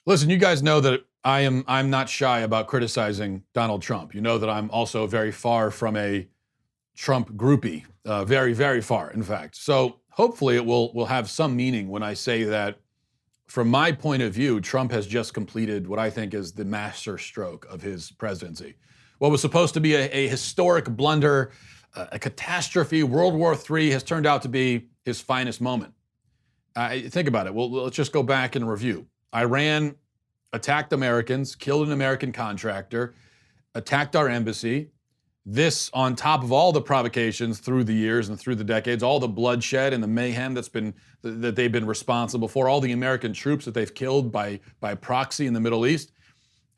Listen, you guys know that I'm not shy about criticizing Donald Trump. You know that I'm also very far from a Trump groupie, very, very far, in fact. So hopefully it will have some meaning when I say that, from my point of view, Trump has just completed what I think is the masterstroke of his presidency. What was supposed to be a historic blunder, a catastrophe, World War III, has turned out to be his finest moment. Think about it. Well, let's just go back and review. Iran attacked Americans, killed an American contractor, attacked our embassy. This on top of all the provocations through the years and through the decades, all the bloodshed and the mayhem that they've been responsible for, all the American troops that they've killed by proxy in the Middle East.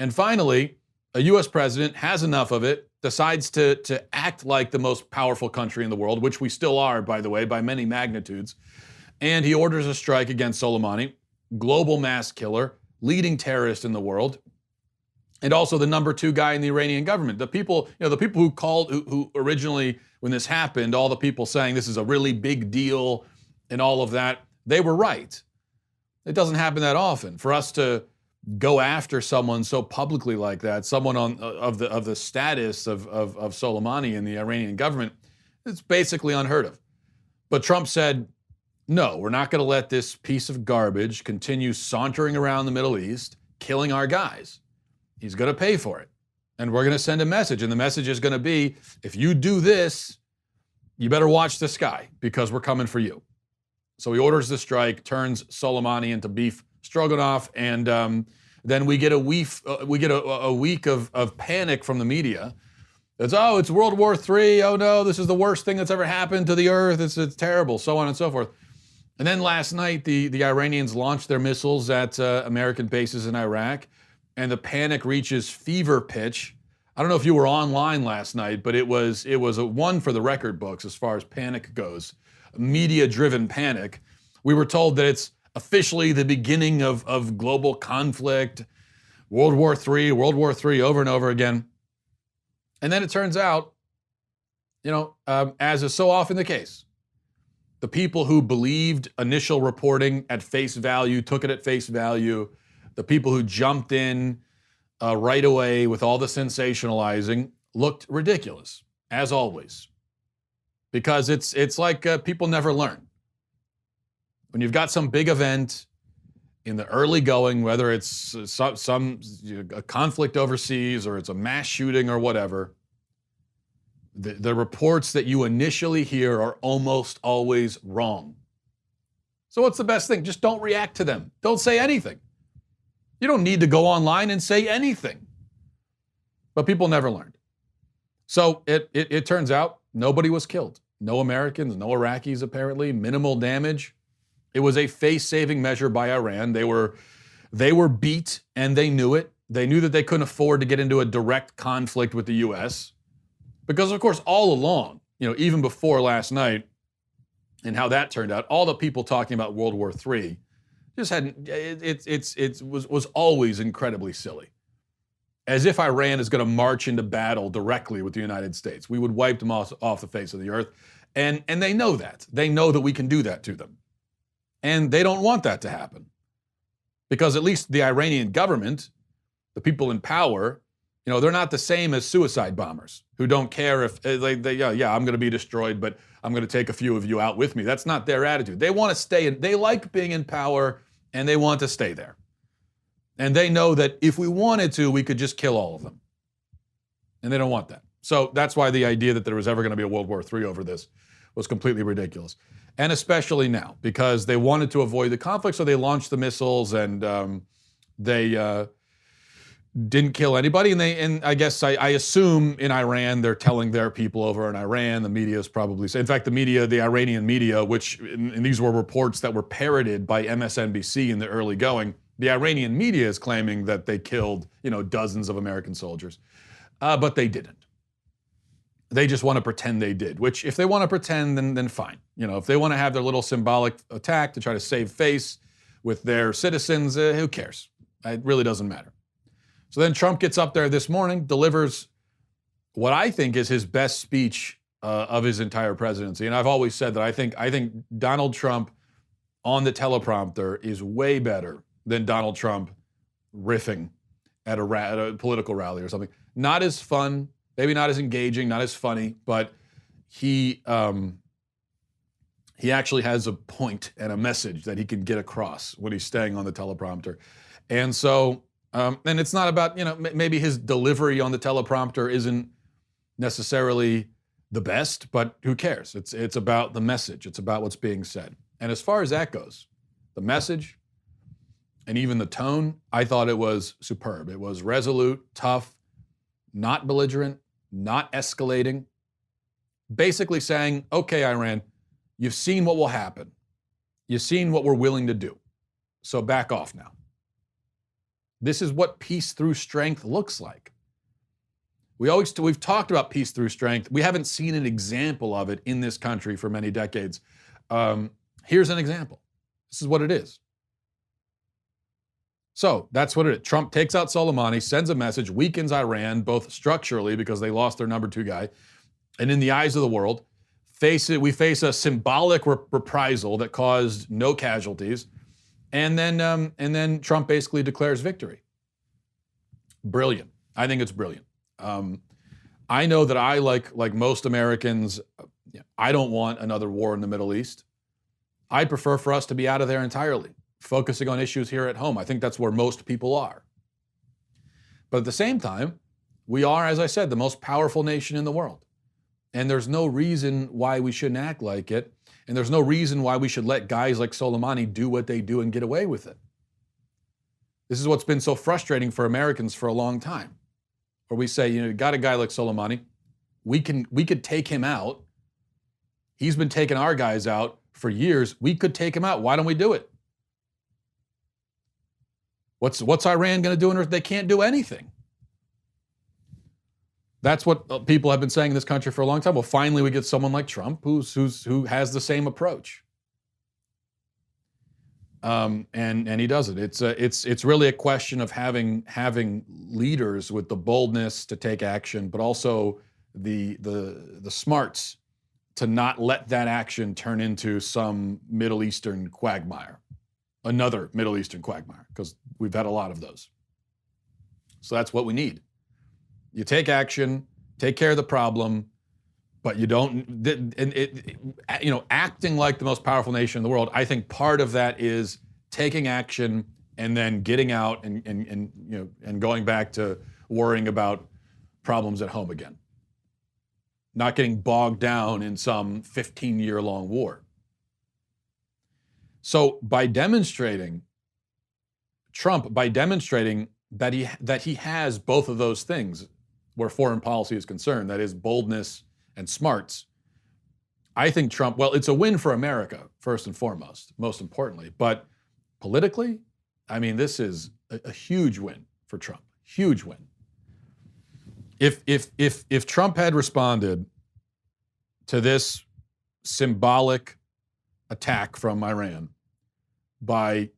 And finally, a US president has enough of it, decides to act like the most powerful country in the world, which we still are, by the way, by many magnitudes. And he orders a strike against Soleimani, global mass killer, leading terrorist in the world, and also the number 2 guy in the Iranian government. The people who originally, when this happened, all the people saying this is a really big deal and all of that, they were right. It doesn't happen that often. For us to go after someone so publicly like that, someone of the status of Soleimani in the Iranian government, it's basically unheard of. But Trump said, no, we're not going to let this piece of garbage continue sauntering around the Middle East, killing our guys. He's going to pay for it. And we're going to send a message. And the message is going to be, if you do this, you better watch the sky because we're coming for you. So he orders the strike, turns Soleimani into beef stroganoff, and then we get a week of panic from the media. It's World War III. Oh no, this is the worst thing that's ever happened to the earth. It's terrible, so on and so forth. And then last night, the Iranians launched their missiles at American bases in Iraq, and the panic reaches fever pitch. I don't know if you were online last night, but it was a one for the record books as far as panic goes. Media-driven panic. We were told that it's officially the beginning of global conflict, World War III over and over again. And then it turns out, as is so often the case, the people who believed initial reporting at face value, took it at face value, the people who jumped in right away with all the sensationalizing looked ridiculous, as always. Because it's like people never learn. When you've got some big event in the early going, whether it's a conflict overseas or it's a mass shooting or whatever, the reports that you initially hear are almost always wrong. So what's the best thing? Just don't react to them. Don't say anything. You don't need to go online and say anything. But people never learned. So it turns out nobody was killed. No Americans, no Iraqis apparently, minimal damage. It was a face-saving measure by Iran. They were beat and they knew it. They knew that they couldn't afford to get into a direct conflict with the US. Because of course, all along, even before last night and how that turned out, all the people talking about World War III just was always incredibly silly. As if Iran is going to march into battle directly with the United States. We would wipe them off the face of the earth. And they know that. They know that we can do that to them. And they don't want that to happen. Because at least the Iranian government, the people in power, they're not the same as suicide bombers who don't care if, I'm going to be destroyed, but I'm going to take a few of you out with me. That's not their attitude. They want to stay in, they like being in power and they want to stay there. And they know that if we wanted to, we could just kill all of them. And they don't want that. So that's why the idea that there was ever going to be a World War III over this was completely ridiculous. And especially now, because they wanted to avoid the conflict, so they launched the missiles and they didn't kill anybody. And I guess I assume in Iran, they're telling their people over in Iran, the media is probably, in fact, the Iranian media, which, and these were reports that were parroted by MSNBC in the early going, the Iranian media is claiming that they killed, dozens of American soldiers, but they didn't. They just want to pretend they did, which if they want to pretend, then fine. If they want to have their little symbolic attack to try to save face with their citizens, who cares? It really doesn't matter. So then Trump gets up there this morning, delivers what I think is his best speech of his entire presidency. And I've always said that I think Donald Trump on the teleprompter is way better than Donald Trump riffing at a political rally or something. Not as fun, maybe not as engaging, not as funny, but he actually has a point and a message that he can get across when he's staying on the teleprompter. And so, and it's not about, maybe his delivery on the teleprompter isn't necessarily the best, but who cares? It's about the message. It's about what's being said. And as far as that goes, the message and even the tone, I thought it was superb. It was resolute, tough, not belligerent, not escalating. Basically saying, okay, Iran, you've seen what will happen. You've seen what we're willing to do. So back off now. This is what peace through strength looks like. We've talked about peace through strength. We haven't seen an example of it in this country for many decades. Here's an example. This is what it is. So that's what it is. Trump takes out Soleimani, sends a message, weakens Iran, both structurally because they lost their number 2 guy, and in the eyes of the world, we face a symbolic reprisal that caused no casualties, and then Trump basically declares victory. Brilliant. I think it's brilliant. I know that I, like most Americans, I don't want another war in the Middle East. I prefer for us to be out of there entirely, focusing on issues here at home. I think that's where most people are. But at the same time, we are, as I said, the most powerful nation in the world. And there's no reason why we shouldn't act like it. And there's no reason why we should let guys like Soleimani do what they do and get away with it. This is what's been so frustrating for Americans for a long time. Where we say, you got a guy like Soleimani, we could take him out. He's been taking our guys out for years. We could take him out. Why don't we do it? What's Iran going to do? They can't do anything. That's what people have been saying in this country for a long time. Well, finally we get someone like Trump who has the same approach. And he does it. It's really a question of having leaders with the boldness to take action, but also the smarts to not let that action turn into some Middle Eastern quagmire, another Middle Eastern quagmire, because we've had a lot of those. So that's what we need. You take action, take care of the problem, but you don't, acting like the most powerful nation in the world. I think part of that is taking action and then getting out and going back to worrying about problems at home again. Not getting bogged down in some 15-year-long war. So by demonstrating that he has both of those things where foreign policy is concerned, that is boldness and smarts, I think Trump, well, it's a win for America, first and foremost, most importantly. But politically, I mean, this is a huge win for Trump. Huge win. If Trump had responded to this symbolic attack from Iran by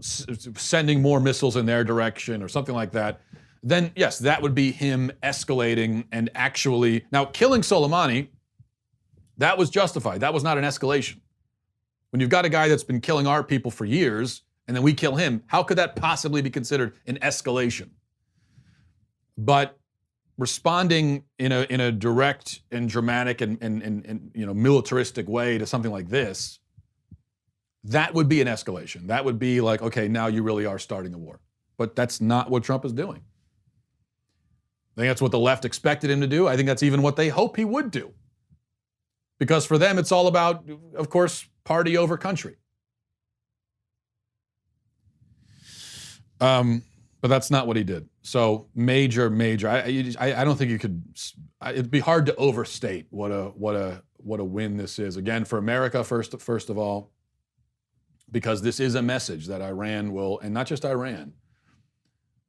sending more missiles in their direction or something like that, then yes, that would be him escalating and actually, now killing Soleimani, that was justified. That was not an escalation. When you've got a guy that's been killing our people for years and then we kill him, how could that possibly be considered an escalation? But responding in a direct and dramatic and militaristic way to something like this, that would be an escalation. That would be like, okay, now you really are starting a war. But that's not what Trump is doing. I think that's what the left expected him to do. I think that's even what they hope he would do. Because for them, it's all about, of course, party over country. But that's not what he did. So major. I don't think you could. It'd be hard to overstate what a win this is. Again, for America, first of all, because this is a message that Iran will, and not just Iran,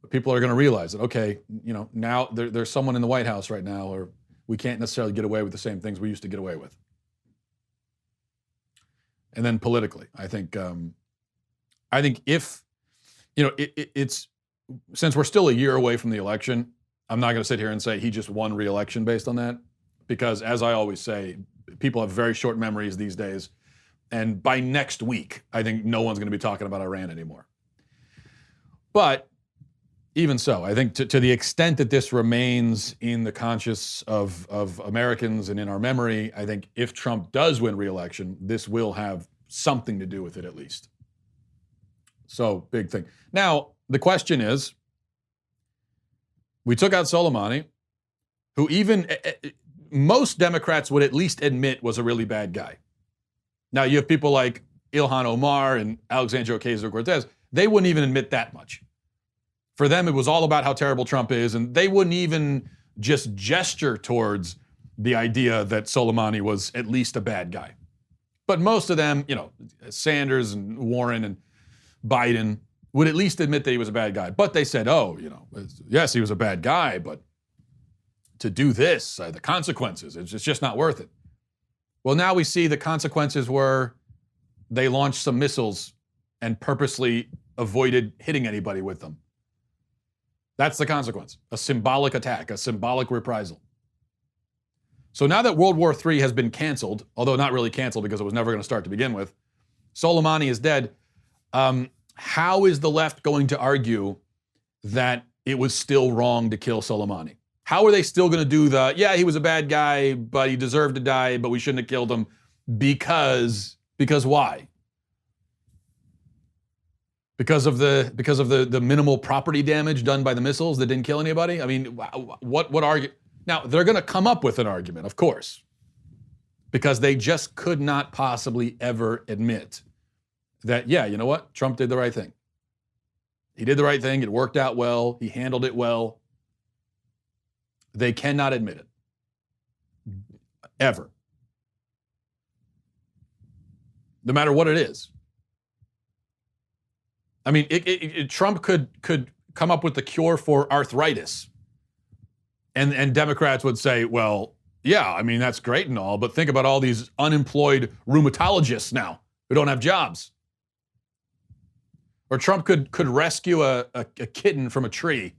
but people are going to realize that, okay, now there's someone in the White House right now, or we can't necessarily get away with the same things we used to get away with. And then politically, I think if, it's, since we're still a year away from the election, I'm not going to sit here and say he just won re-election based on that, because as I always say, people have very short memories these days. And by next week, I think no one's going to be talking about Iran anymore. But even so, I think to the extent that this remains in the conscious of Americans and in our memory, I think if Trump does win re-election, this will have something to do with it at least. So, big thing. Now, the question is, we took out Soleimani, who even most Democrats would at least admit was a really bad guy. Now, you have people like Ilhan Omar and Alexandria Ocasio-Cortez. They wouldn't even admit that much. For them, it was all about how terrible Trump is, and they wouldn't even just gesture towards the idea that Soleimani was at least a bad guy. But most of them, Sanders and Warren and Biden would at least admit that he was a bad guy. But they said, yes, he was a bad guy, but to do this, the consequences, it's just not worth it. Well, now we see the consequences were they launched some missiles and purposely avoided hitting anybody with them. That's the consequence, a symbolic attack, a symbolic reprisal. So now that World War III has been canceled, although not really canceled because it was never going to start to begin with, Soleimani is dead. How is the left going to argue that it was still wrong to kill Soleimani? How are they still going to do he was a bad guy, but he deserved to die, but we shouldn't have killed him because why? Because of the minimal property damage done by the missiles that didn't kill anybody? I mean, what argument? Now, they're going to come up with an argument, of course, because they just could not possibly ever admit that, you know what? Trump did the right thing. He did the right thing. It worked out well. He handled it well. They cannot admit it. Ever. No matter what it is. I mean, Trump could come up with the cure for arthritis. And Democrats would say, well, yeah, I mean, that's great and all, but think about all these unemployed rheumatologists now who don't have jobs. Or Trump could rescue a kitten from a tree.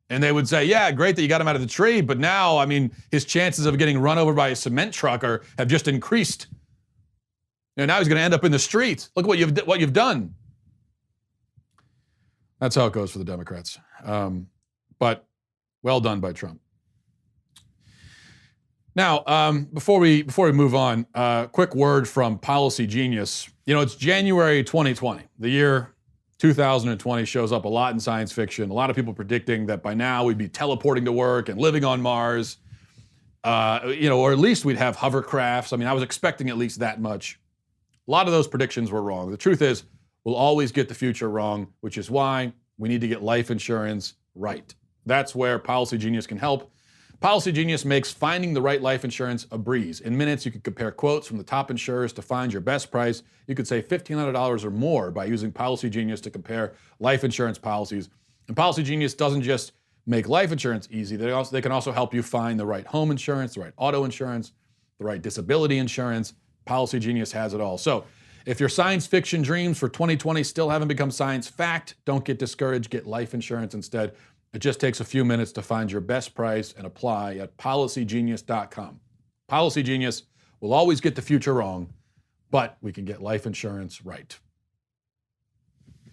And they would say, yeah, great that you got him out of the tree, but now, I mean, his chances of getting run over by a cement truck have just increased. And now he's going to end up in the street. Look what you've done. That's how it goes for the Democrats. But well done by Trump. Now, before we move on, quick word from Policy Genius. It's January 2020. The year 2020 shows up a lot in science fiction. A lot of people predicting that by now we'd be teleporting to work and living on Mars, or at least we'd have hovercrafts. I mean, I was expecting at least that much. A lot of those predictions were wrong. The truth is, we'll always get the future wrong, which is why we need to get life insurance right. That's where Policy Genius can help. Policy Genius makes finding the right life insurance a breeze. In minutes, you can compare quotes from the top insurers to find your best price. You could save $1,500 or more by using Policy Genius to compare life insurance policies. And Policy Genius doesn't just make life insurance easy. They can also help you find the right home insurance, the right auto insurance, the right disability insurance. Policy Genius has it all. So if your science fiction dreams for 2020 still haven't become science fact, don't get discouraged. Get life insurance instead. It just takes a few minutes to find your best price and apply at policygenius.com. Policy Genius will always get the future wrong, but we can get life insurance right.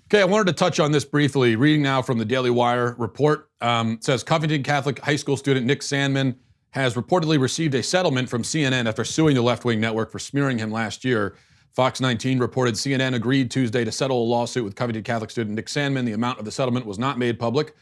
Okay, I wanted to touch on this briefly. Reading now from the Daily Wire report. It says Covington Catholic high school student Nick Sandmann has reportedly received a settlement from CNN after suing the left-wing network for smearing him last year. Fox 19 reported CNN agreed Tuesday to settle a lawsuit with Covington Catholic student Nick Sandmann. The amount of the settlement was not made public.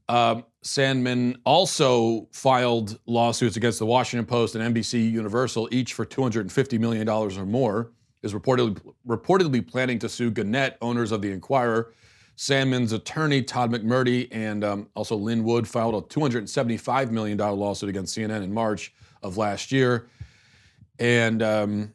Sandmann also filed lawsuits against the Washington Post and NBC Universal, each for $250 million or more, is reportedly planning to sue Gannett, owners of the Inquirer. Sandmann's attorney, Todd McMurdy, and also Lynn Wood filed a $275 million lawsuit against CNN in March of last year. And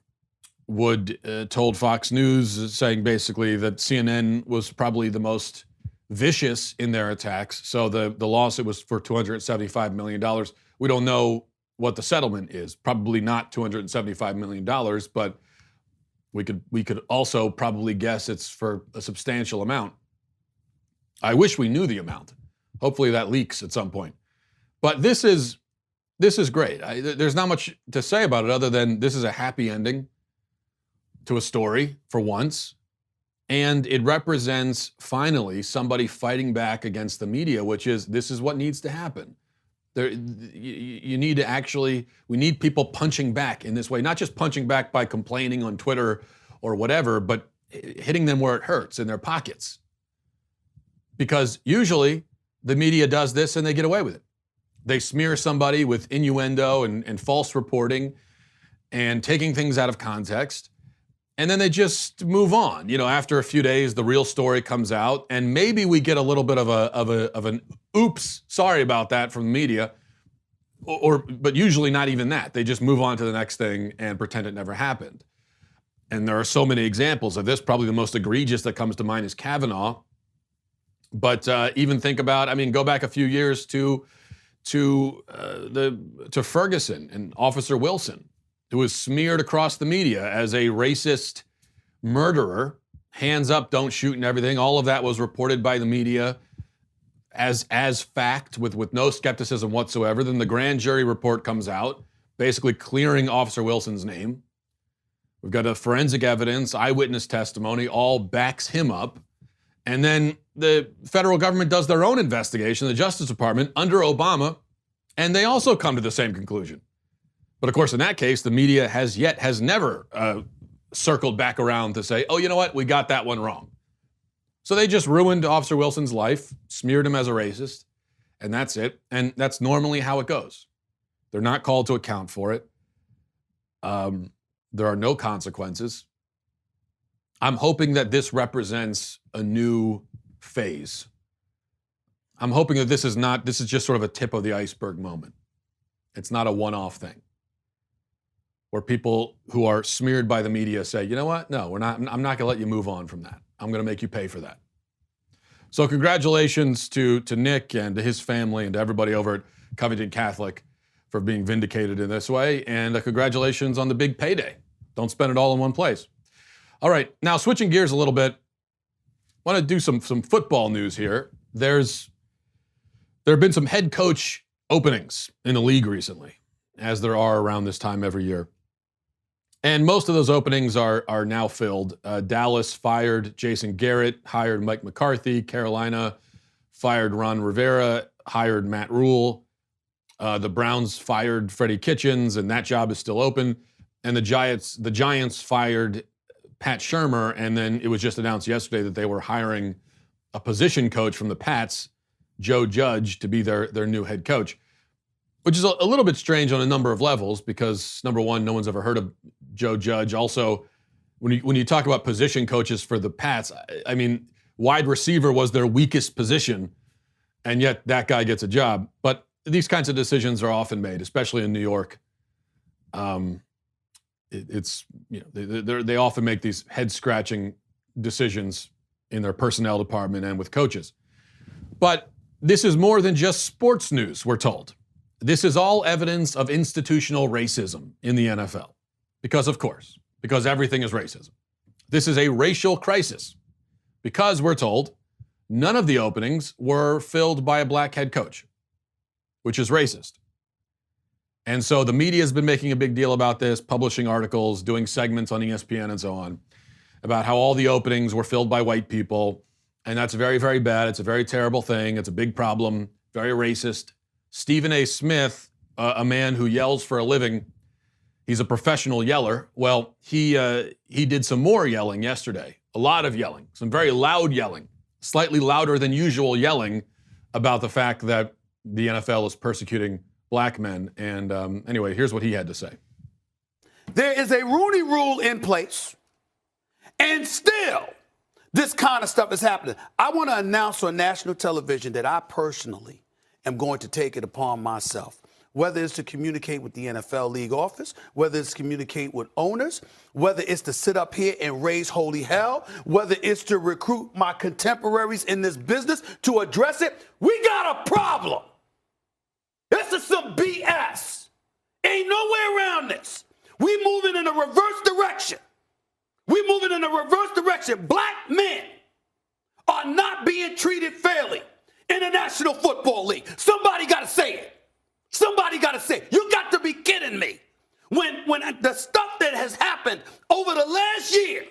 Wood told Fox News, saying basically that CNN was probably the most vicious in their attacks. So the lawsuit was for $275 million. We don't know what the settlement is. Probably not $275 million, but we could also probably guess it's for a substantial amount. I wish we knew the amount. Hopefully that leaks at some point. But this is great. There's not much to say about it other than this is a happy ending. to a story for once. And it represents, finally, somebody fighting back against the media, which is, this is what needs to happen. You need to actually, we need people punching back in this way, not just punching back by complaining on Twitter or whatever, but hitting them where it hurts, in their pockets. Because usually the media does this and they get away with it. They smear somebody with innuendo and false reporting and taking things out of context. And then they just move on. You know, after a few days, the real story comes out, and maybe we get a little bit of an oops, sorry about that from the media, but usually not even that. They just move on to the next thing and pretend it never happened. And there are so many examples of this. Probably the most egregious that comes to mind is Kavanaugh. But even think about, I mean, go back a few years to Ferguson and Officer Wilson, who was smeared across the media as a racist murderer. Hands up, don't shoot and everything. All of that was reported by the media as fact with no skepticism whatsoever. Then the grand jury report comes out, basically clearing Officer Wilson's name. We've got a forensic evidence, eyewitness testimony, all backs him up. And then the federal government does their own investigation, the Justice Department, under Obama, and they also come to the same conclusion. But of course, in that case, the media has never circled back around to say, oh, you know what, we got that one wrong. So they just ruined Officer Wilson's life, smeared him as a racist, and that's it. And that's normally how it goes. They're not called to account for it. There are no consequences. I'm hoping that this represents a new phase. I'm hoping that this is just sort of a tip of the iceberg moment. It's not a one-off thing where people who are smeared by the media say, you know what? No, I'm not going to let you move on from that. I'm going to make you pay for that. So congratulations to Nick and to his family and to everybody over at Covington Catholic for being vindicated in this way. And congratulations on the big payday. Don't spend it all in one place. All right, now switching gears a little bit, I want to do some football news here. There have been some head coach openings in the league recently, as there are around this time every year. And most of those openings are now filled. Dallas fired Jason Garrett, hired Mike McCarthy. Carolina fired Ron Rivera, hired Matt Rule. The Browns fired Freddie Kitchens, and that job is still open. And the Giants fired Pat Shurmur, and then it was just announced yesterday that they were hiring a position coach from the Pats, Joe Judge, to be their new head coach, which is a little bit strange on a number of levels because, number one, no one's ever heard of Joe Judge. Also, when you talk about position coaches for the Pats, I mean, wide receiver was their weakest position, and yet that guy gets a job. But these kinds of decisions are often made, especially in New York. They often make these head-scratching decisions in their personnel department and with coaches. But this is more than just sports news, we're told. This is all evidence of institutional racism in the NFL. Because, of course, because everything is racism. This is a racial crisis. Because, we're told, none of the openings were filled by a black head coach, which is racist. And so the media has been making a big deal about this, publishing articles, doing segments on ESPN and so on, about how all the openings were filled by white people. And that's very, very bad. It's a very terrible thing. It's a big problem, very racist. Stephen A. Smith, a man who yells for a living, he's a professional yeller. Well, he did some more yelling yesterday, a lot of yelling, some very loud yelling, slightly louder than usual yelling about the fact that the NFL is persecuting black men. And anyway, here's what he had to say. There is a Rooney Rule in place, and still this kind of stuff is happening. I want to announce on national television that I personally am going to take it upon myself, whether it's to communicate with the NFL league office, whether it's to communicate with owners, whether it's to sit up here and raise holy hell, whether it's to recruit my contemporaries in this business to address it. We got a problem. This is some BS. Ain't no way around this. We moving in a reverse direction. We moving in a reverse direction. Black men are not being treated fairly in the National Football League. Somebody got to say it. Somebody got to say it. You got to be kidding me. When the stuff that that has happened over the last year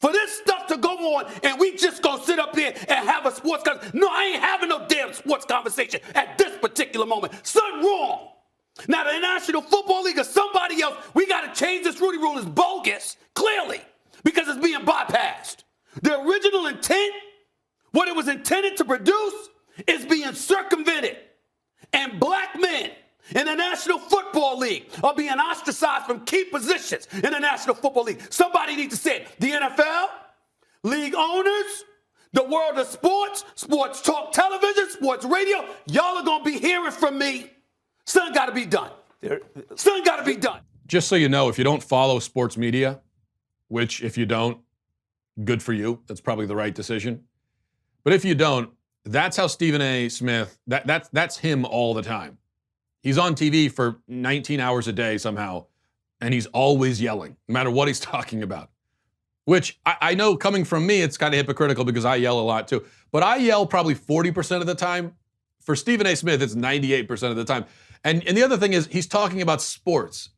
for this stuff to go on and we just gonna sit up here and have a sports conversation. No, I ain't having no damn sports conversation at this particular moment. Something wrong. Now, the National Football League or somebody else, we got to change this Rudy rule. It's bogus, clearly, because it's being bypassed. The original intent, what it was intended to produce, is being circumvented. And black men in the National Football League are being ostracized from key positions in the National Football League. Somebody needs to say it. The NFL, league owners, the world of sports, sports talk television, sports radio, y'all are going to be hearing from me. Something got to be done. Something got to be done. Just so you know, if you don't follow sports media, which if you don't, good for you. That's probably the right decision. But if you don't, that's how Stephen A. Smith, that's him all the time. He's on TV for 19 hours a day somehow, and he's always yelling, no matter what he's talking about. Which I know coming from me, it's kind of hypocritical because I yell a lot too. But I yell probably 40% of the time. For Stephen A. Smith, it's 98% of the time. And the other thing is he's talking about sports.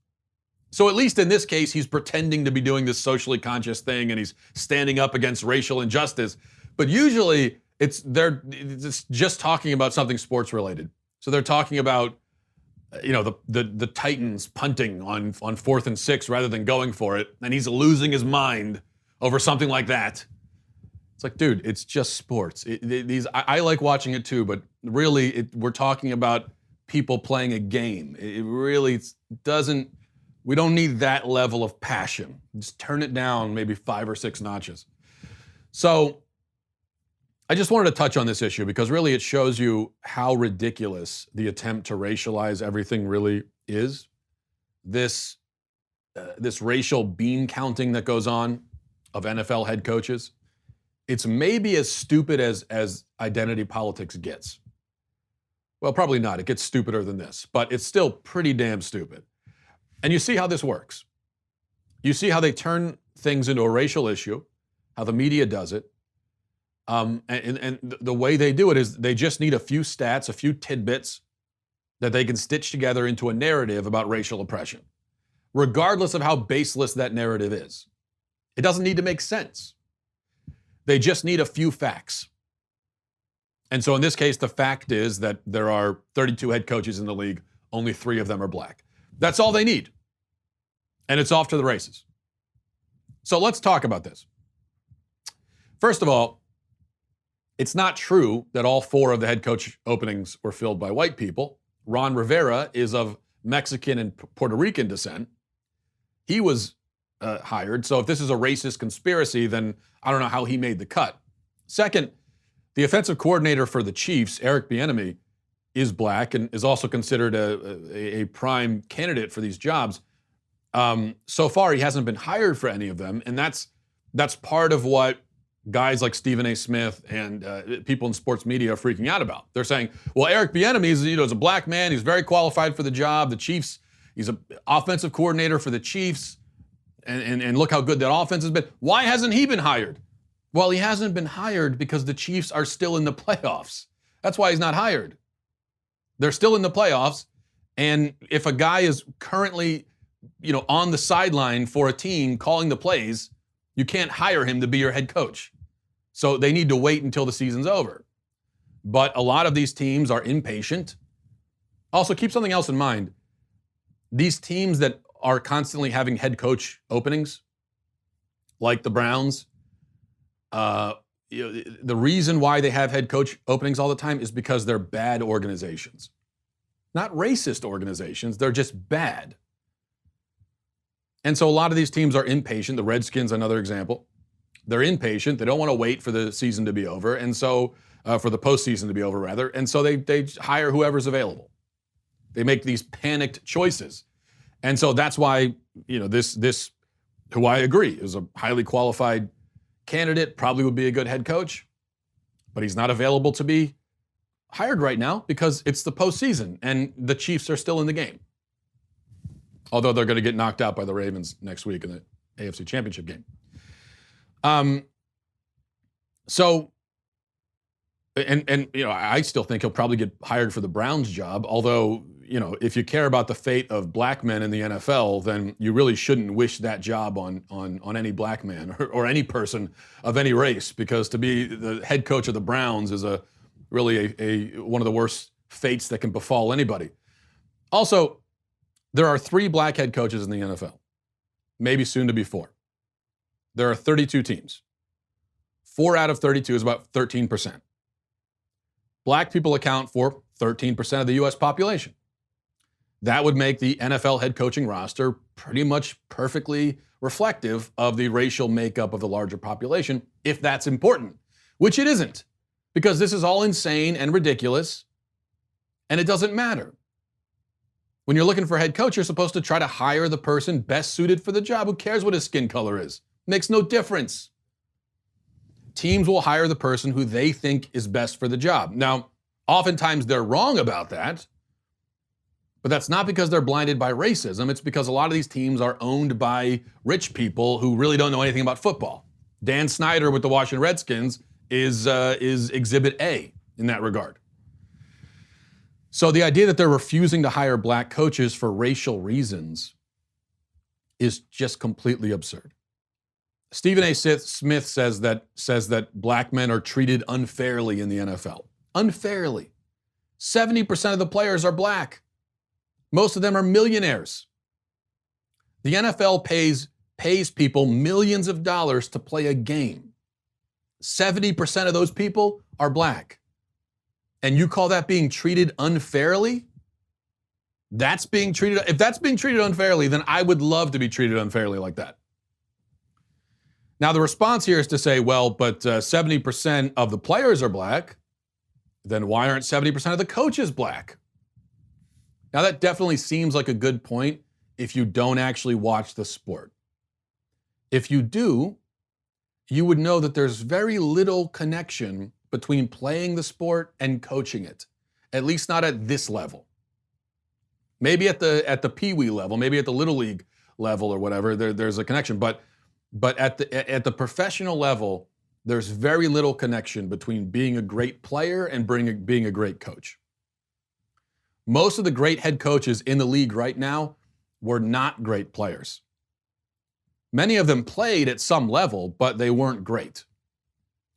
So at least in this case, he's pretending to be doing this socially conscious thing and he's standing up against racial injustice. But usually it's just talking about something sports related. So they're talking about, you know, the Titans punting on 4th and 6 rather than going for it. And he's losing his mind over something like that. It's like, dude, it's just sports. I like watching it too, but really we're talking about people playing a game. It really doesn't, we don't need that level of passion. Just turn it down maybe 5 or 6 notches. So I just wanted to touch on this issue because really it shows you how ridiculous the attempt to racialize everything really is. This racial bean counting that goes on of NFL head coaches, it's maybe as stupid as identity politics gets. Well, probably not. It gets stupider than this, but it's still pretty damn stupid. And you see how this works. You see how they turn things into a racial issue, how the media does it. And the way they do it is they just need a few stats, a few tidbits that they can stitch together into a narrative about racial oppression, regardless of how baseless that narrative is. It doesn't need to make sense. They just need a few facts. And so in this case, the fact is that there are 32 head coaches in the league, only 3 of them are black. That's all they need. And it's off to the races. So let's talk about this. First of all, it's not true that all 4 of the head coach openings were filled by white people. Ron Rivera is of Mexican and Puerto Rican descent. He was hired. So if this is a racist conspiracy, then I don't know how he made the cut. Second, the offensive coordinator for the Chiefs, Eric Bieniemy, is black and is also considered a prime candidate for these jobs. So far, he hasn't been hired for any of them, and that's part of what guys like Stephen A. Smith and people in sports media are freaking out about. They're saying, well, Eric Bieniemy is a black man. He's very qualified for the job. The Chiefs, he's an offensive coordinator for the Chiefs, and look how good that offense has been. Why hasn't he been hired? Well, he hasn't been hired because the Chiefs are still in the playoffs. That's why he's not hired. They're still in the playoffs, and if a guy is currently, on the sideline for a team calling the plays, you can't hire him to be your head coach. So they need to wait until the season's over. But a lot of these teams are impatient. Also, keep something else in mind. These teams that are constantly having head coach openings, like the Browns, the reason why they have head coach openings all the time is because they're bad organizations. Not racist organizations, they're just bad. And so a lot of these teams are impatient. The Redskins, another example. They're impatient. They don't want to wait for the season to be over. And so, for the postseason to be over, rather. And so they hire whoever's available. They make these panicked choices. And so that's why, this, who I agree, is a highly qualified candidate, probably would be a good head coach, but he's not available to be hired right now because it's the postseason and the Chiefs are still in the game. Although they're going to get knocked out by the Ravens next week in the AFC Championship game. I still think he'll probably get hired for the Browns job, although, if you care about the fate of black men in the NFL, then you really shouldn't wish that job on any black man or any person of any race, because to be the head coach of the Browns is really one of the worst fates that can befall anybody. Also, there are 3 black head coaches in the NFL, maybe soon to be 4. There are 32 teams. 4 out of 32 is about 13%. Black people account for 13% of the U.S. population. That would make the NFL head coaching roster pretty much perfectly reflective of the racial makeup of the larger population, if that's important, which it isn't, because this is all insane and ridiculous, and it doesn't matter. When you're looking for a head coach, you're supposed to try to hire the person best suited for the job. Who cares what his skin color is? Makes no difference. Teams will hire the person who they think is best for the job. Now, oftentimes they're wrong about that, but that's not because they're blinded by racism. It's because a lot of these teams are owned by rich people who really don't know anything about football. Dan Snyder with the Washington Redskins is Exhibit A in that regard. So the idea that they're refusing to hire black coaches for racial reasons is just completely absurd. Stephen A. Smith says that black men are treated unfairly in the NFL. Unfairly. 70% of the players are black. Most of them are millionaires. The NFL pays people millions of dollars to play a game. 70% of those people are black. And you call that being treated unfairly? If that's being treated unfairly, then I would love to be treated unfairly like that. Now, the response here is to say, well, but 70% of the players are black. Then why aren't 70% of the coaches black? Now, that definitely seems like a good point if you don't actually watch the sport. If you do, you would know that there's very little connection between playing the sport and coaching it, at least not at this level. Maybe at the Pee-wee level, maybe at the Little League level or whatever, there's a connection. But at the professional level, there's very little connection between being a great player and being a great coach. Most of the great head coaches in the league right now were not great players. Many of them played at some level, but they weren't great.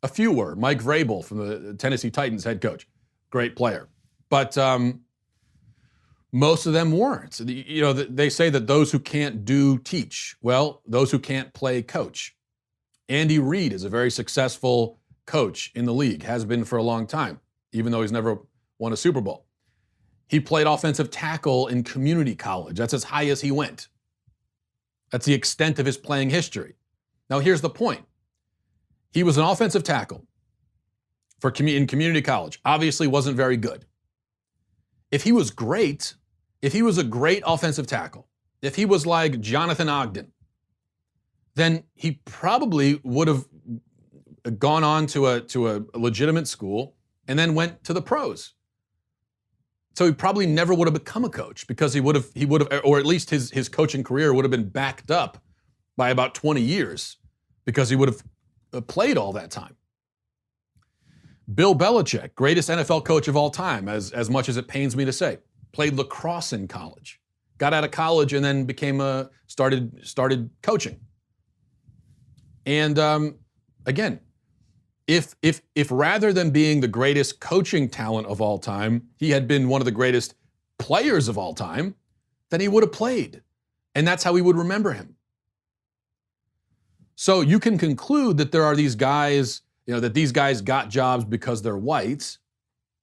A few were. Mike Vrabel from the Tennessee Titans, head coach, great player. But most of them weren't. They say that those who can't do teach. Well, those who can't play coach. Andy Reid is a very successful coach in the league, has been for a long time, even though he's never won a Super Bowl. He played offensive tackle in community college. That's as high as he went. That's the extent of his playing history. Now, here's the point. He was an offensive tackle in community college. Obviously wasn't very good. If he was great, if he was a great offensive tackle, if he was like Jonathan Ogden, then he probably would have gone on to a legitimate school and then went to the pros. So he probably never would have become a coach, because he would have, or at least his coaching career would have been backed up by about 20 years, because he would have played all that time. Bill Belichick, greatest NFL coach of all time, as much as it pains me to say, played lacrosse in college, got out of college and then started coaching. And again, if rather than being the greatest coaching talent of all time, he had been one of the greatest players of all time, then he would have played. And that's how we would remember him. So you can conclude that there are these guys, that these guys got jobs because they're white,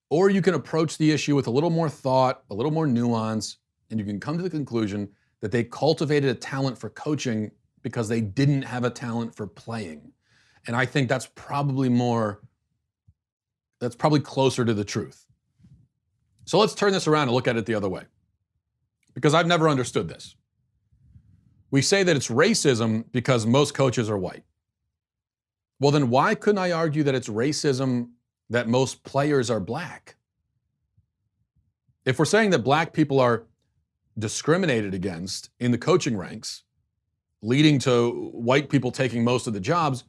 or you can approach the issue with a little more thought, a little more nuance, and you can come to the conclusion that they cultivated a talent for coaching because they didn't have a talent for playing. And I think that's probably closer to the truth. So let's turn this around and look at it the other way, because I've never understood this. We say that it's racism because most coaches are white. Well, then why couldn't I argue that it's racism that most players are black? If we're saying that black people are discriminated against in the coaching ranks, leading to white people taking most of the jobs,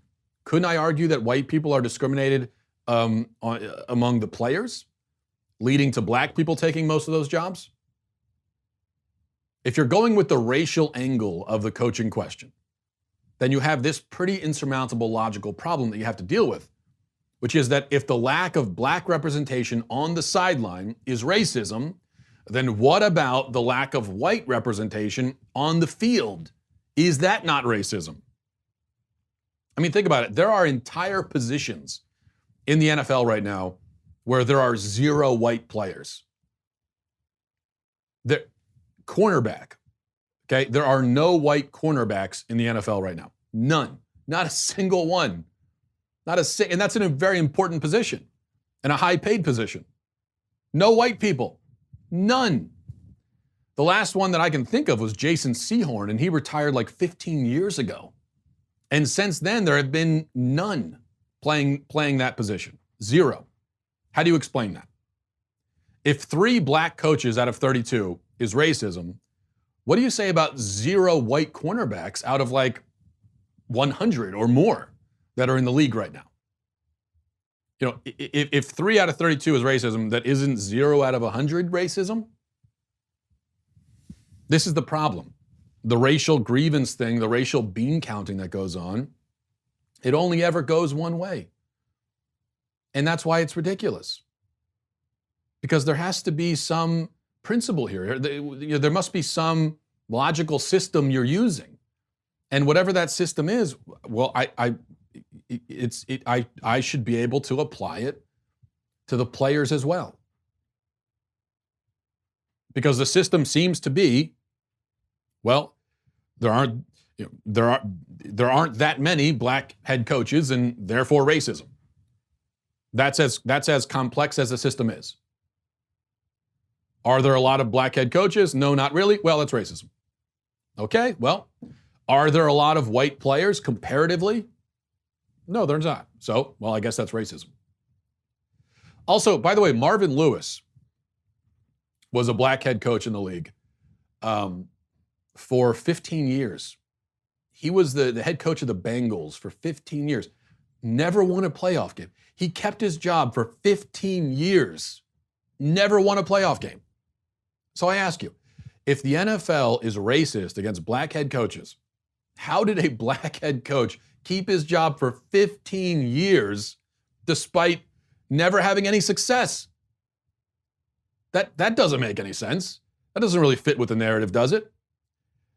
couldn't I argue that white people are discriminated among the players, leading to black people taking most of those jobs? If you're going with the racial angle of the coaching question, then you have this pretty insurmountable logical problem that you have to deal with, which is that if the lack of black representation on the sideline is racism, then what about the lack of white representation on the field? Is that not racism? I mean, think about it. There are entire positions in the NFL right now where there are 0 white players. Cornerback, okay? There are no white cornerbacks in the NFL right now. None. Not a single one. And that's in a very important position and a high-paid position. No white people. None. The last one that I can think of was Jason Sehorn, and he retired like 15 years ago. And since then, there have been none playing that position. 0. How do you explain that? If 3 black coaches out of 32 is racism, what do you say about 0 white cornerbacks out of like 100 or more that are in the league right now? You know, if 3 out of 32 is racism, that isn't 0 out of 100 racism? This is the problem. The racial grievance thing, the racial bean counting that goes on, it only ever goes one way. And that's why it's ridiculous. Because there has to be some principle here. There must be some logical system you're using. And whatever that system is, well, I should be able to apply it to the players as well. Because the system seems to be, well, there aren't that many black head coaches, and therefore racism. That's as complex as the system is. Are there a lot of black head coaches? No, not really. Well, that's racism. Okay, well, are there a lot of white players comparatively? No, there's not. So, well, I guess that's racism. Also, by the way, Marvin Lewis was a black head coach in the league for 15 years. He was the head coach of the Bengals for 15 years. Never won a playoff game. He kept his job for 15 years. Never won a playoff game. So I ask you, if the NFL is racist against black head coaches, how did a black head coach keep his job for 15 years despite never having any success? That doesn't make any sense. That doesn't really fit with the narrative, does it?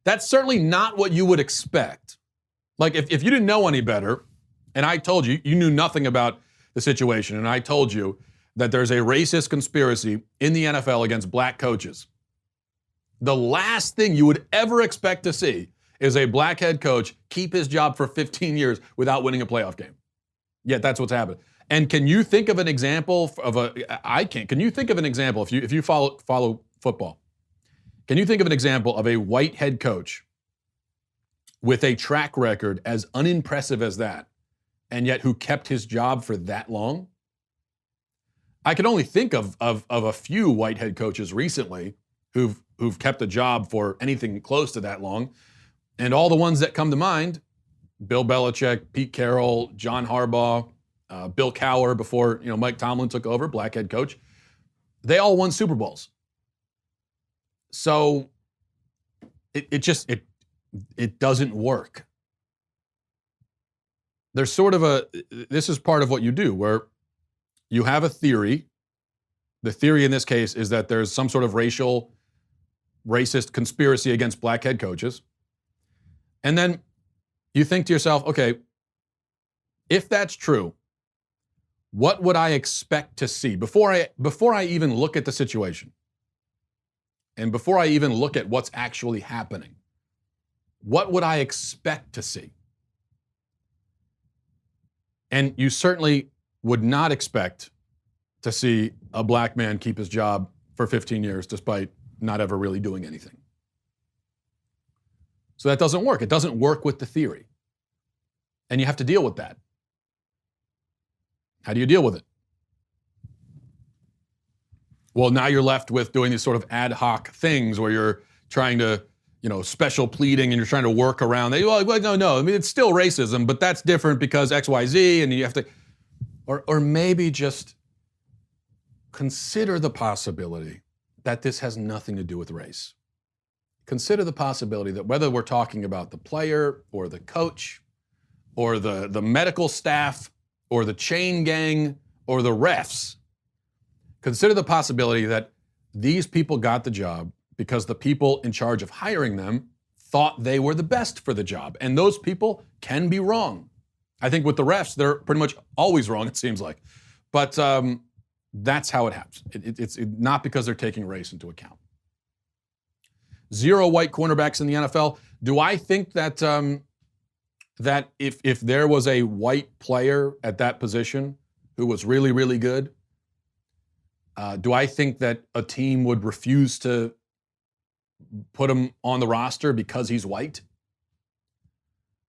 That's certainly not what you would expect. Like if you didn't know any better, and I told you, you knew nothing about the situation, and I told you that there's a racist conspiracy in the NFL against black coaches, the last thing you would ever expect to see is a black head coach keep his job for 15 years without winning a playoff game. Yet that's what's happened. And can you think of an example of I can't. Can you think of an example, if you follow football, can you think of an example of a white head coach with a track record as unimpressive as that, and yet who kept his job for that long? I can only think of a few white head coaches recently who've kept a job for anything close to that long. And all the ones that come to mind, Bill Belichick, Pete Carroll, John Harbaugh, Bill Cowher before Mike Tomlin took over, black head coach, they all won Super Bowls. So it doesn't work. There's sort of this is part of what you do, where you have a theory. The theory in this case is that there's some sort of racist conspiracy against black head coaches. And then you think to yourself, okay, if that's true, what would I expect to see before I even look at the situation? And before I even look at what's actually happening, what would I expect to see? And you certainly would not expect to see a black man keep his job for 15 years despite not ever really doing anything. So that doesn't work. It doesn't work with the theory. And you have to deal with that. How do you deal with it? Well, now you're left with doing these sort of ad hoc things where you're trying to, special pleading, and you're trying to work around that. Well, no. I mean, it's still racism, but that's different because X, Y, Z, and you have to, or maybe just consider the possibility that this has nothing to do with race. consider the possibility that whether we're talking about the player or the coach or the medical staff or the chain gang or the refs, consider the possibility that these people got the job because the people in charge of hiring them thought they were the best for the job. And those people can be wrong. I think with the refs, they're pretty much always wrong, it seems like. But that's how it happens. It's not because they're taking race into account. 0 white cornerbacks in the NFL. Do I think that that if there was a white player at that position who was really, really good, do I think that a team would refuse to put him on the roster because he's white?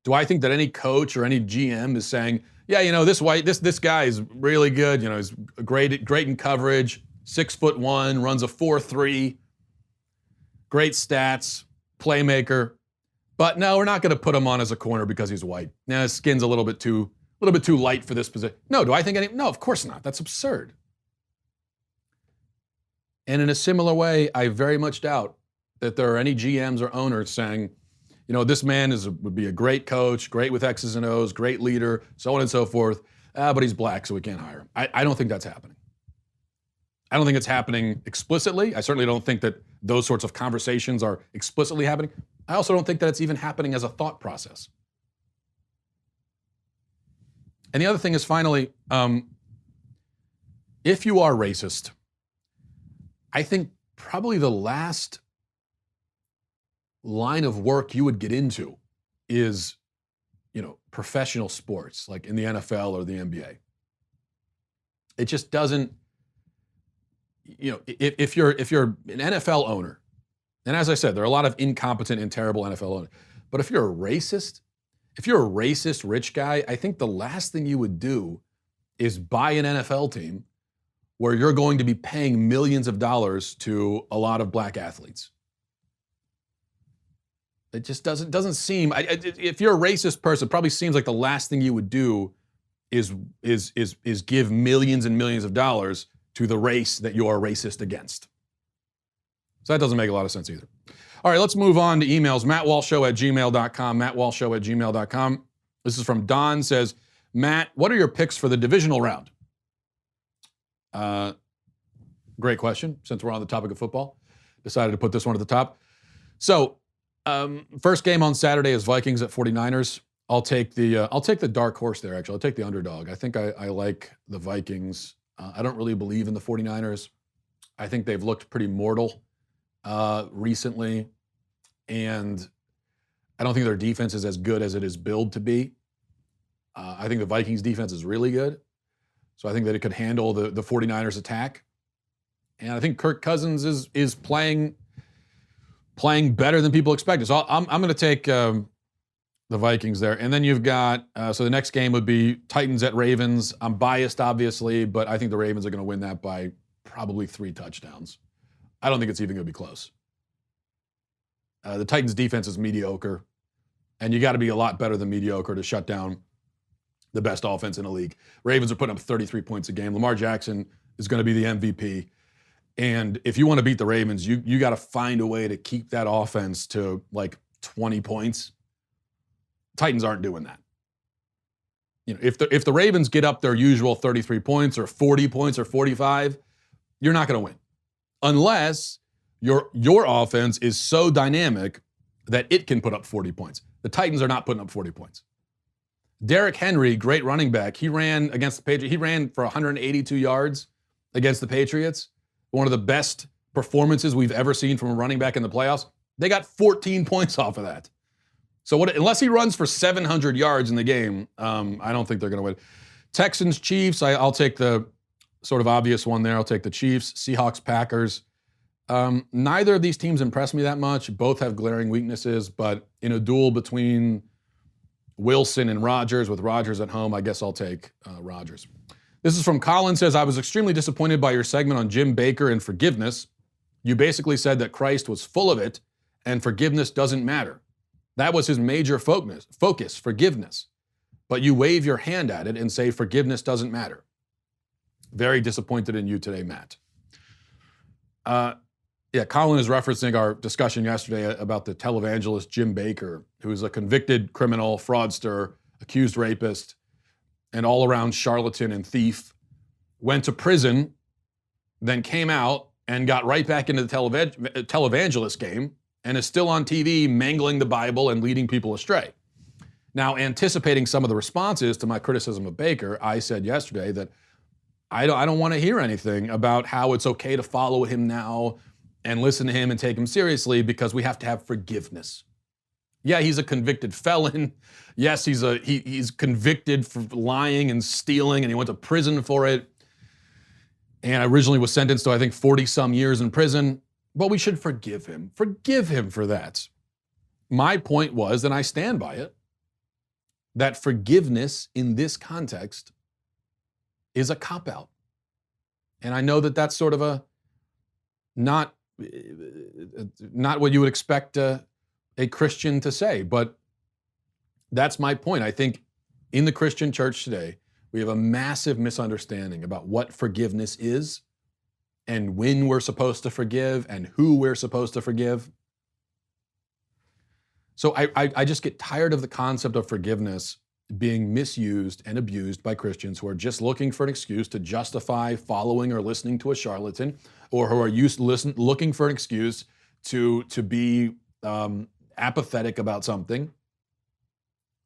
Do I think that any coach or any GM is saying, yeah, this guy is really good, he's great in coverage, 6'1", runs a 4.3, great stats, playmaker, but no, we're not going to put him on as a corner because he's white. Now his skin's a little bit too light for this position. No, do I think no, of course not. That's absurd. And in a similar way, I very much doubt that there are any GMs or owners saying, this man would be a great coach, great with X's and O's, great leader, so on and so forth, but he's black, so we can't hire him. I don't think that's happening. I don't think it's happening explicitly. I certainly don't think that those sorts of conversations are explicitly happening. I also don't think that it's even happening as a thought process. And the other thing is, finally, if you are racist, I think probably the last line of work you would get into is, professional sports, like in the NFL or the NBA. It just doesn't, if you're an NFL owner, and as I said, there are a lot of incompetent and terrible NFL owners, but if you're a racist rich guy, I think the last thing you would do is buy an NFL team where you're going to be paying millions of dollars to a lot of black athletes. It just doesn't seem. If you're a racist person, it probably seems like the last thing you would do is give millions and millions of dollars to the race that you are racist against. So that doesn't make a lot of sense either. All right, let's move on to emails. MattWalshShow@gmail.com. MattWalshShow@gmail.com. This is from Don. Says, Matt, what are your picks for the divisional round? Great question. Since we're on the topic of football, decided to put this one at the top. So, first game on Saturday is Vikings at 49ers. I'll take the dark horse there, actually. I'll take the underdog. I think I like the Vikings. I don't really believe in the 49ers. I think they've looked pretty mortal recently, and I don't think their defense is as good as it is billed to be. I think the Vikings defense is really good, so I think that it could handle the 49ers attack. And I think Kirk Cousins is playing better than people expected. So I'm going to take the Vikings there. And then you've got, so the next game would be Titans at Ravens. I'm biased, obviously, but I think the Ravens are going to win that by probably 3 touchdowns. I don't think it's even going to be close. The Titans defense is mediocre, and you got to be a lot better than mediocre to shut down the best offense in the league. Ravens are putting up 33 points a game. Lamar Jackson is going to be the MVP. And if you want to beat the Ravens, you got to find a way to keep that offense to like 20 points. Titans aren't doing that. If the Ravens get up their usual 33 points or 40 points or 45, you're not going to win. Unless your offense is so dynamic that it can put up 40 points. The Titans are not putting up 40 points. Derrick Henry, great running back, he ran against the Patriots. He ran for 182 yards against the Patriots. One of the best performances we've ever seen from a running back in the playoffs. They got 14 points off of that. So unless he runs for 700 yards in the game, I don't think they're going to win. Texans, Chiefs, I'll take the sort of obvious one there. I'll take the Chiefs. Seahawks, Packers. Neither of these teams impress me that much. Both have glaring weaknesses, but in a duel between Wilson and Rodgers, with Rodgers at home, I guess I'll take Rodgers. This is from Colin. Says, I was extremely disappointed by your segment on Jim Baker and forgiveness. You basically said that Christ was full of it and forgiveness doesn't matter. That was his major focus, forgiveness. But you wave your hand at it and say forgiveness doesn't matter. Very disappointed in you today, Matt. Yeah, Colin is referencing our discussion yesterday about the televangelist Jim Bakker, who is a convicted criminal, fraudster, accused rapist, and all-around charlatan and thief, went to prison, then came out and got right back into the televangelist game and is still on TV mangling the Bible and leading people astray. Now, anticipating some of the responses to my criticism of Bakker, I said yesterday that I don't want to hear anything about how it's okay to follow him now and listen to him and take him seriously because we have to have forgiveness. Yeah, he's a convicted felon. Yes, he's convicted for lying and stealing, and he went to prison for it. And originally was sentenced to, I think, 40-some years in prison. But we should forgive him. Forgive him for that. My point was, and I stand by it, that forgiveness in this context is a cop-out. And I know that that's sort of a not what you would expect a Christian to say, but that's my point. I think in the Christian church today, we have a massive misunderstanding about what forgiveness is and when we're supposed to forgive and who we're supposed to forgive. So I just get tired of the concept of forgiveness being misused and abused by Christians who are just looking for an excuse to justify following or listening to a charlatan, or who are looking for an excuse to be apathetic about something,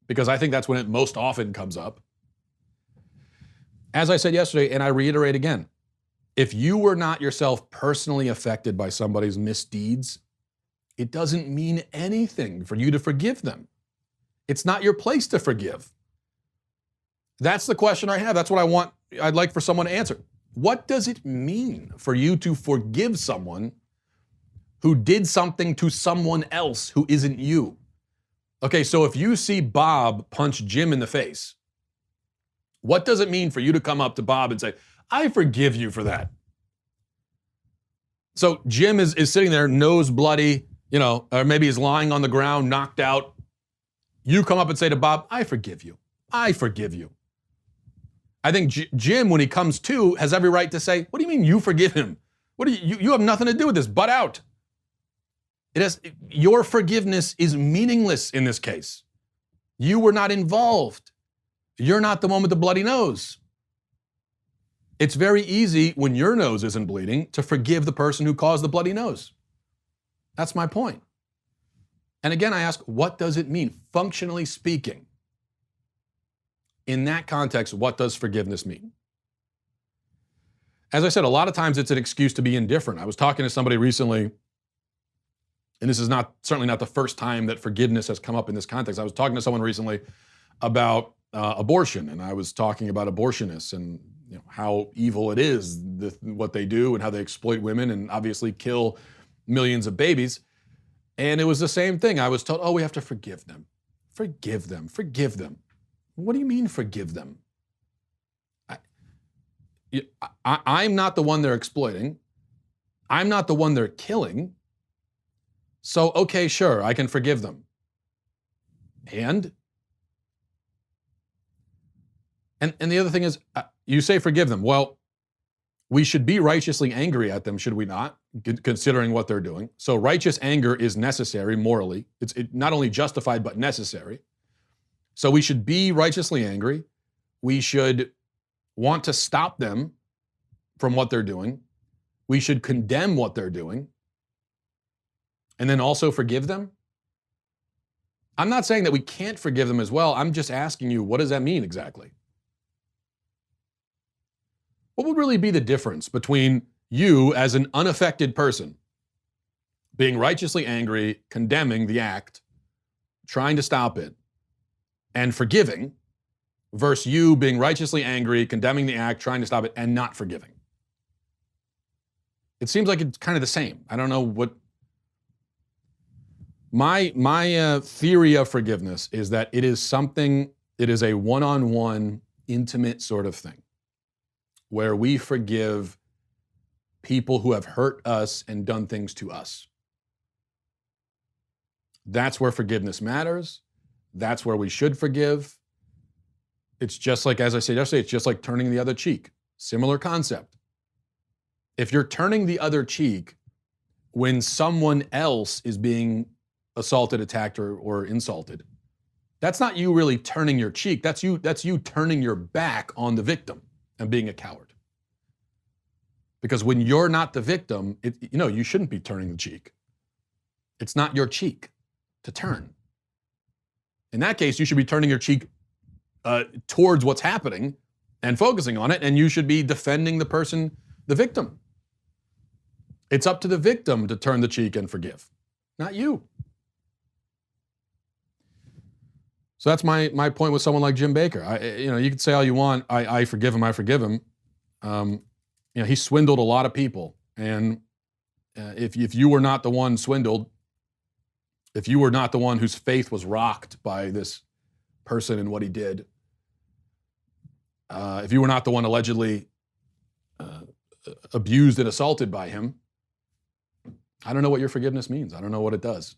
because I think that's when it most often comes up. As I said yesterday, and I reiterate again, if you were not yourself personally affected by somebody's misdeeds, it doesn't mean anything for you to forgive them. It's not your place to forgive. That's the question I have. That's what I'd like for someone to answer. What does it mean for you to forgive someone who did something to someone else who isn't you? Okay, so if you see Bob punch Jim in the face, what does it mean for you to come up to Bob and say, I forgive you for that? So Jim is sitting there, nose bloody, or maybe he's lying on the ground, knocked out. You come up and say to Bob, I forgive you. I forgive you. I think Jim, when he comes to, has every right to say, what do you mean you forgive him? What do you have nothing to do with this, butt out. Your forgiveness is meaningless in this case. You were not involved. You're not the one with the bloody nose. It's very easy when your nose isn't bleeding to forgive the person who caused the bloody nose. That's my point. And again, I ask, what does it mean, functionally speaking? In that context, what does forgiveness mean? As I said, a lot of times it's an excuse to be indifferent. I was talking to somebody recently, and this is certainly not the first time that forgiveness has come up in this context. I was talking to someone recently about abortion, and I was talking about abortionists and how evil it is, what they do and how they exploit women and obviously kill millions of babies. And it was the same thing. I was told, we have to forgive them. Forgive them. Forgive them. What do you mean forgive them? I'm not the one they're exploiting. I'm not the one they're killing. So, okay, sure, I can forgive them. And the other thing is, you say forgive them. Well, we should be righteously angry at them, should we not, considering what they're doing? So righteous anger is necessary morally. It's not only justified, but necessary. So we should be righteously angry. We should want to stop them from what they're doing. We should condemn what they're doing. And then also forgive them. I'm not saying that we can't forgive them as well. I'm just asking you, what does that mean exactly? What would really be the difference between you as an unaffected person being righteously angry, condemning the act, trying to stop it, and forgiving, versus you being righteously angry, condemning the act, trying to stop it, and not forgiving? It seems like it's kind of the same. I don't know what... My theory of forgiveness is that it is a one-on-one, intimate sort of thing, where we forgive people who have hurt us and done things to us. That's where forgiveness matters. That's where we should forgive. It's just like, as I said yesterday, it's just like turning the other cheek. Similar concept. If you're turning the other cheek when someone else is being assaulted, attacked, or insulted. That's not you really turning your cheek. That's you turning your back on the victim and being a coward. Because when you're not the victim, you shouldn't be turning the cheek. It's not your cheek to turn. In that case, you should be turning your cheek towards what's happening and focusing on it, and you should be defending the victim. It's up to the victim to turn the cheek and forgive, not you. So that's my point with someone like Jim Baker. You can say all you want. I forgive him. I forgive him. He swindled a lot of people, and if you were not the one swindled, if you were not the one whose faith was rocked by this person and what he did, if you were not the one allegedly abused and assaulted by him, I don't know what your forgiveness means. I don't know what it does.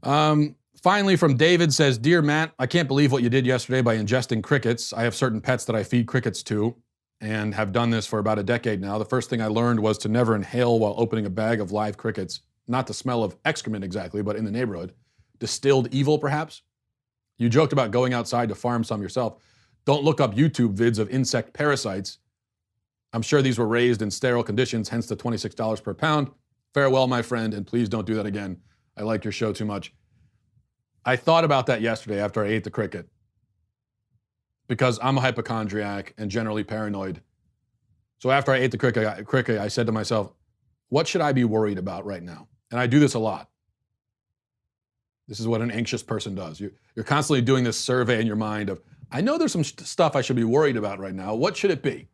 Finally, from David says, Dear Matt, I can't believe what you did yesterday by ingesting crickets. I have certain pets that I feed crickets to and have done this for about a decade now. The first thing I learned was to never inhale while opening a bag of live crickets. Not the smell of excrement exactly, but in the neighborhood. Distilled evil, perhaps? You joked about going outside to farm some yourself. Don't look up YouTube vids of insect parasites. I'm sure these were raised in sterile conditions, hence the $26 per pound. Farewell, my friend, and please don't do that again. I like your show too much. I thought about that yesterday after I ate the cricket because I'm a hypochondriac and generally paranoid. So after I ate the cricket, I said to myself, what should I be worried about right now? And I do this a lot. This is what an anxious person does. You're constantly doing this survey in your mind of, I know there's some stuff I should be worried about right now. What should it be?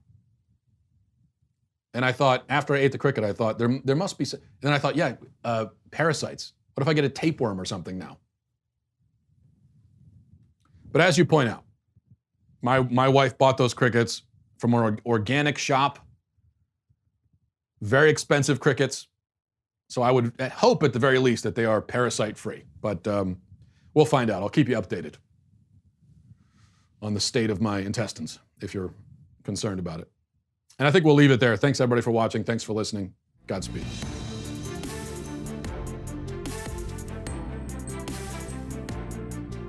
And I thought, after I ate the cricket, I thought, there must be some. And then I thought, parasites. What if I get a tapeworm or something now? But as you point out, my wife bought those crickets from an organic shop. Very expensive crickets. So I would hope at the very least that they are parasite-free. But we'll find out. I'll keep you updated on the state of my intestines if you're concerned about it. And I think we'll leave it there. Thanks, everybody, for watching. Thanks for listening. Godspeed.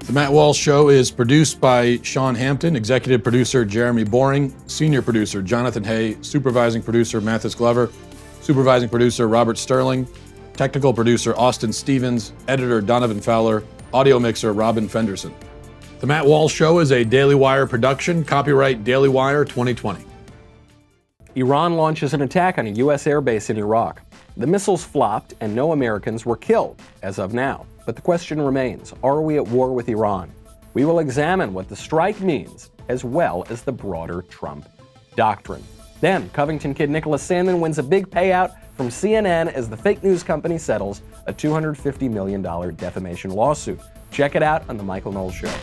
The Matt Walsh Show is produced by Sean Hampton, executive producer Jeremy Boring, senior producer Jonathan Hay, supervising producer Mathis Glover, supervising producer Robert Sterling, technical producer Austin Stevens, editor Donovan Fowler, audio mixer Robin Fenderson. The Matt Walsh Show is a Daily Wire production, copyright Daily Wire 2020. Iran launches an attack on a U.S. airbase in Iraq. The missiles flopped and no Americans were killed, as of now. But the question remains, are we at war with Iran? We will examine what the strike means, as well as the broader Trump doctrine. Then, Covington kid Nick Sandmann wins a big payout from CNN as the fake news company settles a $250 million defamation lawsuit. Check it out on The Michael Knowles Show.